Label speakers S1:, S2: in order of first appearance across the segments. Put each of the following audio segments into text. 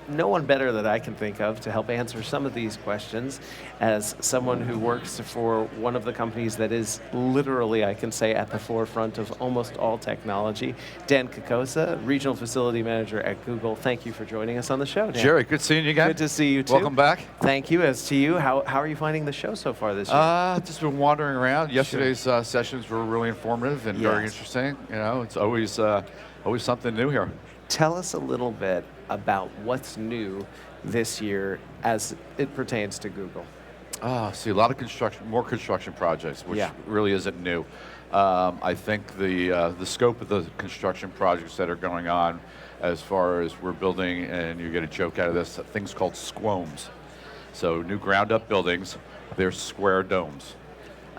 S1: no one better that I can think of to help answer some of these questions as someone who works for one of the companies that is literally, I can say, at the forefront of almost all technology. Dan Cocosa, Regional Facility Manager at Google. Thank you for joining us on the show, Dan.
S2: Jerry, good seeing you again.
S1: Good to see you too.
S2: Welcome back.
S1: Thank you. As to you, how are you finding the show so far this year?
S2: Just been wandering around. Yesterday's sessions were really informative and very interesting. You know, it's always something new here.
S1: Tell us a little bit about what's new this year as it pertains to Google.
S2: See, a lot of more construction projects, which really isn't new. I think the scope of the construction projects that are going on, as far as we're building, and you get a joke out of this, things called squomes. So new ground up buildings, they're square domes.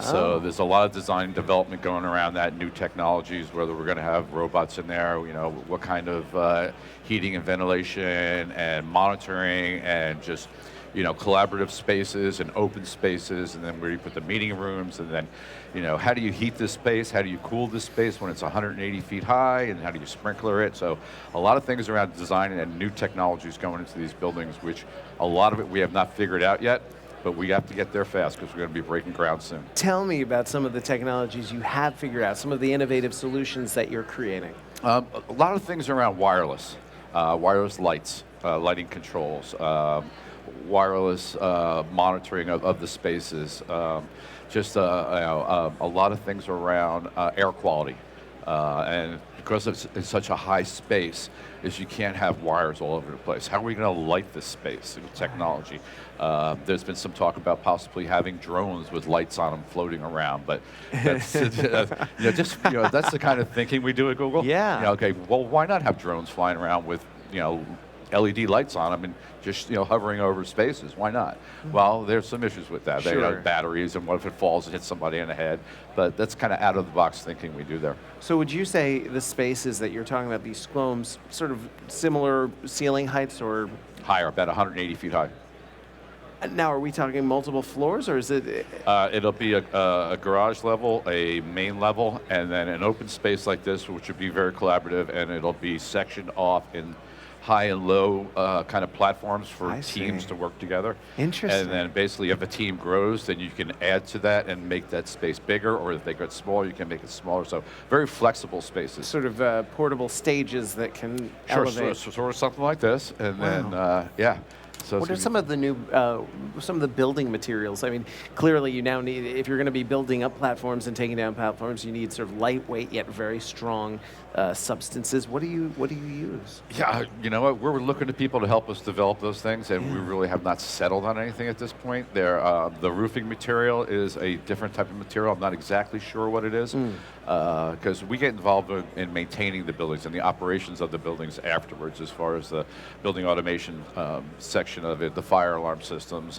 S2: So there's a lot of design and development going around that, new technologies, whether we're going to have robots in there, you know, what kind of heating and ventilation and monitoring and just, you know, collaborative spaces and open spaces, and then where you put the meeting rooms, and then, you know, how do you heat this space? How do you cool this space when it's 180 feet high, and how do you sprinkler it? So a lot of things around design and new technologies going into these buildings, which a lot of it we have not figured out yet. But we have to get there fast because we're going to be breaking ground soon.
S1: Tell me about some of the technologies you have figured out, some of the innovative solutions that you're creating.
S2: A lot of things around wireless lights, lighting controls, wireless monitoring of the spaces, just a lot of things around air quality. And because it's such a high space, is you can't have wires all over the place. How are we going to light this space with technology? There's been some talk about possibly having drones with lights on them floating around, but that's, that's the kind of thinking we do at Google.
S1: Yeah.
S2: You know, okay, well, why not have drones flying around with, you know, LED lights on them and just, you know, hovering over spaces? Why not? Well, there's some issues with that.
S1: Sure.
S2: They have batteries, and what if it falls and hits somebody in the head? But that's kind of out of the box thinking we do there.
S1: So would you say the spaces that you're talking about, these squomes, sort of similar ceiling heights or?
S2: Higher, about 180 feet high.
S1: Now, are we talking multiple floors, or is it?
S2: It'll be a garage level, a main level, and then an open space like this, which would be very collaborative, and it'll be sectioned off in high and low kind of platforms for teams to work together.
S1: Interesting.
S2: And then basically if a team grows, then you can add to that and make that space bigger, or if they get smaller, you can make it smaller. So very flexible spaces.
S1: Sort of portable stages that can elevate.
S2: Sort of something like this. And then, So
S1: what are some of the new, some of the building materials? I mean, clearly you now need, if you're going to be building up platforms and taking down platforms, you need sort of lightweight yet very strong substances. What do you use?
S2: Yeah, you know what? We're looking to people to help us develop those things, and we really have not settled on anything at this point. The roofing material is a different type of material. I'm not exactly sure what it is, because we get involved in maintaining the buildings and the operations of the buildings afterwards, as far as the building automation section of it, the fire alarm systems,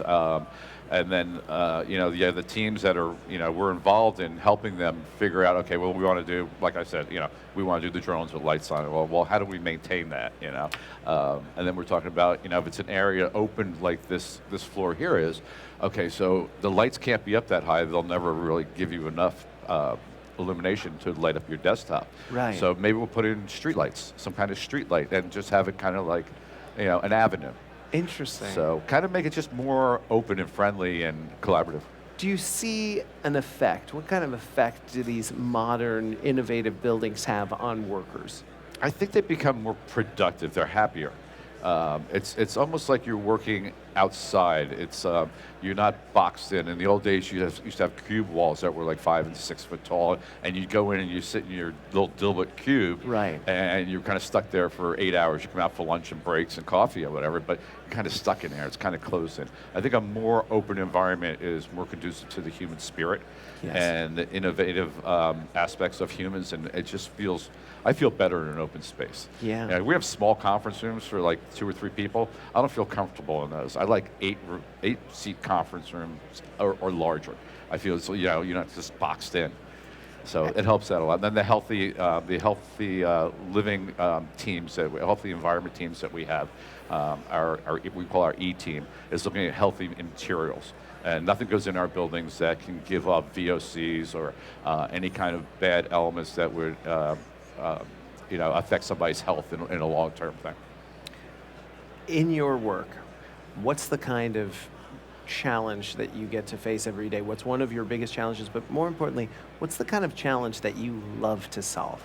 S2: and then the teams that are, we're involved in helping them figure out, okay, well, we want to do, like I said, we want to do the drones with lights on it. Well, how do we maintain that, and then we're talking about, if it's an area open like this floor here is, okay, so the lights can't be up that high. They'll never really give you enough illumination to light up your desktop.
S1: Right.
S2: So maybe we'll put in street lights, some kind of street light, and just have it kind of like, an avenue.
S1: Interesting.
S2: So kind of make it just more open and friendly and collaborative.
S1: Do you see an effect? What kind of effect do these modern, innovative buildings have on workers?
S2: I think they become more productive. They're happier. It's almost like you're working outside. It's you're not boxed in. In the old days, you used to have cube walls that were like 5 and 6 foot tall, and you go in and you sit in your little Dilbert cube,
S1: right?
S2: And you're kind of stuck there for 8 hours. You come out for lunch and breaks and coffee or whatever, but you're kind of stuck in there. It's kind of closed in. I think a more open environment is more conducive to the human spirit and the innovative aspects of humans, and it just feels. I feel better in an open space.
S1: Yeah.
S2: We have small conference rooms for like 2 or 3 people. I don't feel comfortable in those. I like 8-seat conference rooms or larger. I feel it's, you're not just boxed in. So it helps out a lot. And then the healthy living teams, healthy environment teams that we have, we call our E team, is looking at healthy materials. And nothing goes in our buildings that can give up VOCs or any kind of bad elements that would affect somebody's health in a long-term thing.
S1: In your work, what's the kind of challenge that you get to face every day? What's one of your biggest challenges? But more importantly, what's the kind of challenge that you love to solve?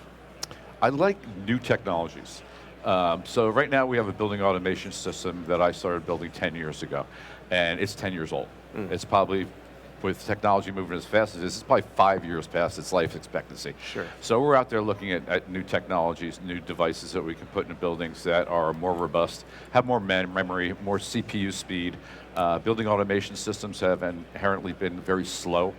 S2: I like new technologies. So right now we have a building automation system that I started building 10 years ago, and it's 10 years old. It's probably, with technology moving as fast as this, it's probably 5 years past its life expectancy.
S1: Sure.
S2: So we're out there looking at new technologies, new devices that we can put in buildings that are more robust, have more memory, more CPU speed. Building automation systems have inherently been very slow.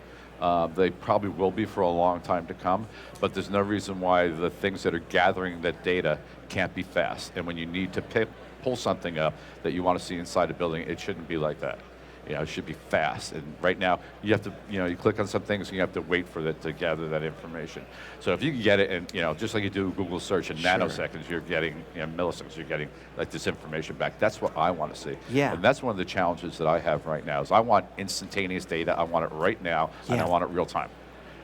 S2: They probably will be for a long time to come, but there's no reason why the things that are gathering that data can't be fast. And when you need to pull something up that you want to see inside a building, it shouldn't be like that. It should be fast. And right now, you have to, you click on some things and you have to wait for it to gather that information. So if you can get it in, just like you do Google search in nanoseconds, you're getting, milliseconds, you're getting like this information back. That's what I want to see.
S1: Yeah.
S2: And that's one of the challenges that I have right now is I want instantaneous data. I want it right now, and I want it real time.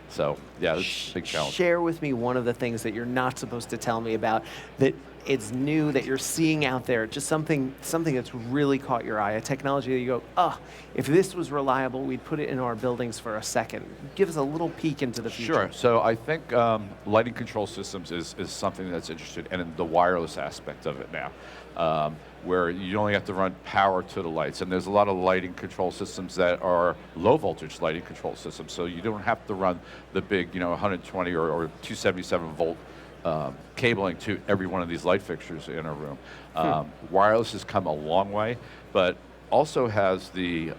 S2: So yeah, it's a big challenge.
S1: Share with me one of the things that you're not supposed to tell me about that it's new, that you're seeing out there, just something that's really caught your eye, a technology that you go, if this was reliable, we'd put it in our buildings for a second. Give us a little peek into the future.
S2: Sure. So I think lighting control systems is something that's interesting, and in the wireless aspect of it now, where you only have to run power to the lights. And there's a lot of lighting control systems that are low voltage lighting control systems, so you don't have to run the big 120 or 277 volt cabling to every one of these light fixtures in a room. Wireless has come a long way, but also has the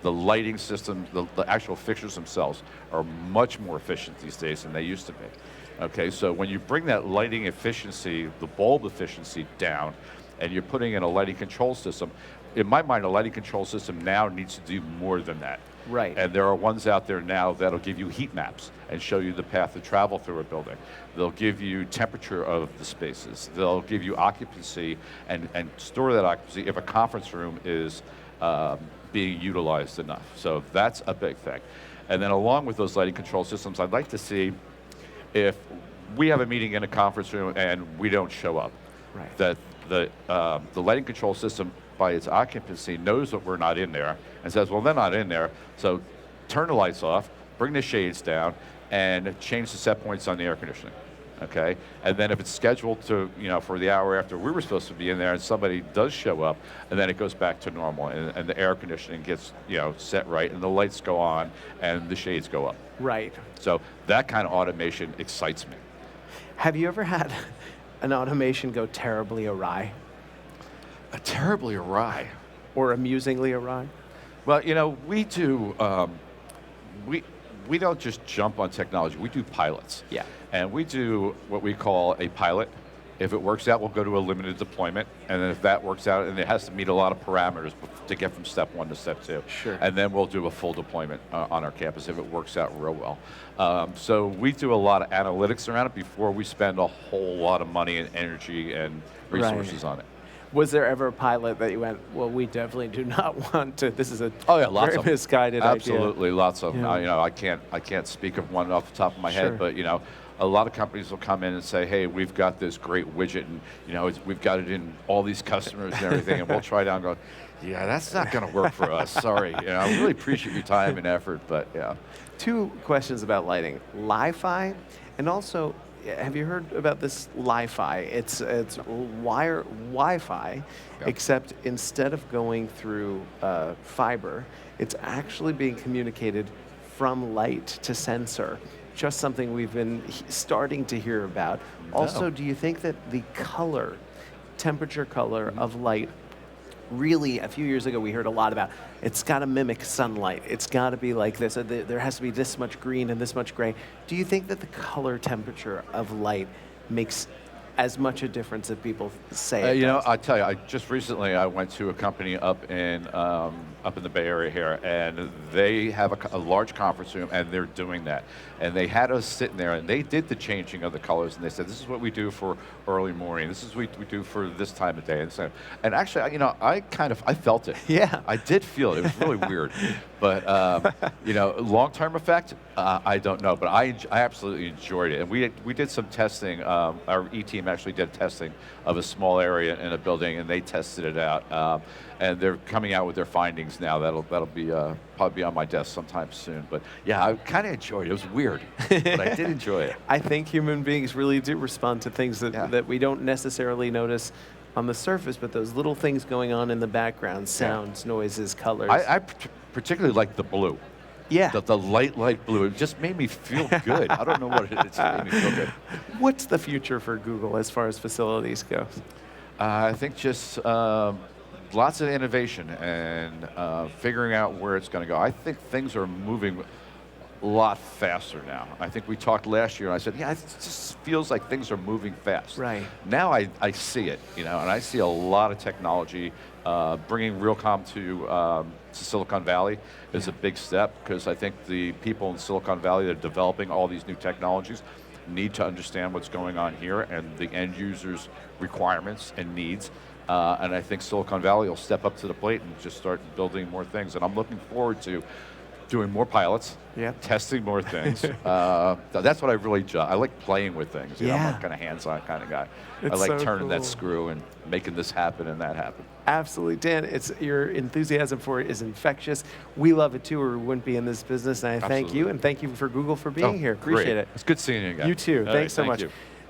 S2: lighting systems, the actual fixtures themselves are much more efficient these days than they used to be. Okay, so when you bring that lighting efficiency, the bulb efficiency down, and you're putting in a lighting control system, in my mind, a lighting control system now needs to do more than that.
S1: Right.
S2: And there are ones out there now that'll give you heat maps and show you the path of travel through a building. They'll give you temperature of the spaces. They'll give you occupancy and store that occupancy if a conference room is being utilized enough. So that's a big thing. And then along with those lighting control systems, I'd like to see if we have a meeting in a conference room and we don't show up, that the lighting control system by its occupancy knows that we're not in there and says, well, they're not in there, so turn the lights off, bring the shades down, and change the set points on the air conditioning, okay? And then if it's scheduled to, for the hour after we were supposed to be in there and somebody does show up, and then it goes back to normal, and the air conditioning gets, set right, and the lights go on, and the shades go up.
S1: Right.
S2: So that kind of automation excites me.
S1: Have you ever had an automation go terribly awry?
S2: Terribly awry.
S1: Or amusingly awry?
S2: Well, we do, we don't just jump on technology, we do pilots.
S1: Yeah.
S2: And we do what we call a pilot. If it works out, we'll go to a limited deployment. And then if that works out, and it has to meet a lot of parameters to get from step 1 to step 2.
S1: Sure.
S2: And then we'll do a full deployment on our campus if it works out real well. So we do a lot of analytics around it before we spend a whole lot of money and energy and resources on it.
S1: Was there ever a pilot that you went, well, we definitely do not want to, this is a
S2: lots
S1: very
S2: of
S1: misguided idea?
S2: Absolutely, lots of them.
S1: Yeah.
S2: I can't speak of one off the top of my head, but a lot of companies will come in and say, hey, we've got this great widget, and we've got it in all these customers and everything, and we'll try it out and go, yeah, that's not going to work for us. Sorry. I really appreciate your time and effort, but yeah. 2
S1: questions about lighting: Li-Fi, and also, have you heard about this Li-Fi? It's Wi-Fi, except instead of going through fiber, it's actually being communicated from light to sensor. Just something we've been starting to hear about. Also, do you think that the temperature color of light, really, a few years ago we heard a lot about, it's got to mimic sunlight. It's got to be like this. There has to be this much green and this much gray. Do you think that the color temperature of light makes as much a difference as people say it does?
S2: I tell you, just recently I went to a company up in the Bay Area here, and they have a large conference room, and they're doing that. And they had us sitting there, and they did the changing of the colors, and they said, this is what we do for early morning. This is what we do for this time of day. And actually, I felt it.
S1: Yeah.
S2: I did feel it. It was really weird. But, long-term effect, I don't know. But I absolutely enjoyed it. And we did some testing. Our ET team actually did testing of a small area in a building, and they tested it out. And they're coming out with their findings now. That'll be probably be on my desk sometime soon. But yeah, I kind of enjoyed it. It was weird, but I did enjoy it.
S1: I think human beings really do respond to things that,
S2: Yeah.
S1: that we don't necessarily notice on the surface, but those little things going on in the background, sounds, noises, colors.
S2: I particularly like the blue.
S1: Yeah.
S2: The light blue. It just made me feel good. I don't know what it is. It just made me feel good.
S1: What's the future for Google as far as facilities go?
S2: I think just lots of innovation and figuring out where it's going to go. I think things are moving a lot faster now. I think we talked last year, and I said, yeah, it just feels like things are moving fast.
S1: Right.
S2: Now I see it, and I see a lot of technology. Bringing Realcomm to Silicon Valley is a big step, because I think the people in Silicon Valley that are developing all these new technologies need to understand what's going on here and the end users' requirements and needs. And I think Silicon Valley will step up to the plate and just start building more things. And I'm looking forward to doing more pilots, testing more things. That's what I really enjoy. I like playing with things. I'm a kind of hands-on kind of guy. I like
S1: so
S2: turning that
S1: cool.
S2: screw and making this happen and that happen.
S1: Absolutely, Dan. Your enthusiasm for it is infectious. We love it too, or we wouldn't be in this business. And I thank you, and thank you for Google for being here. Appreciate
S2: Great.
S1: it.
S2: It's good seeing you again.
S1: You too.
S2: All
S1: Thanks
S2: right,
S1: so much.
S2: you.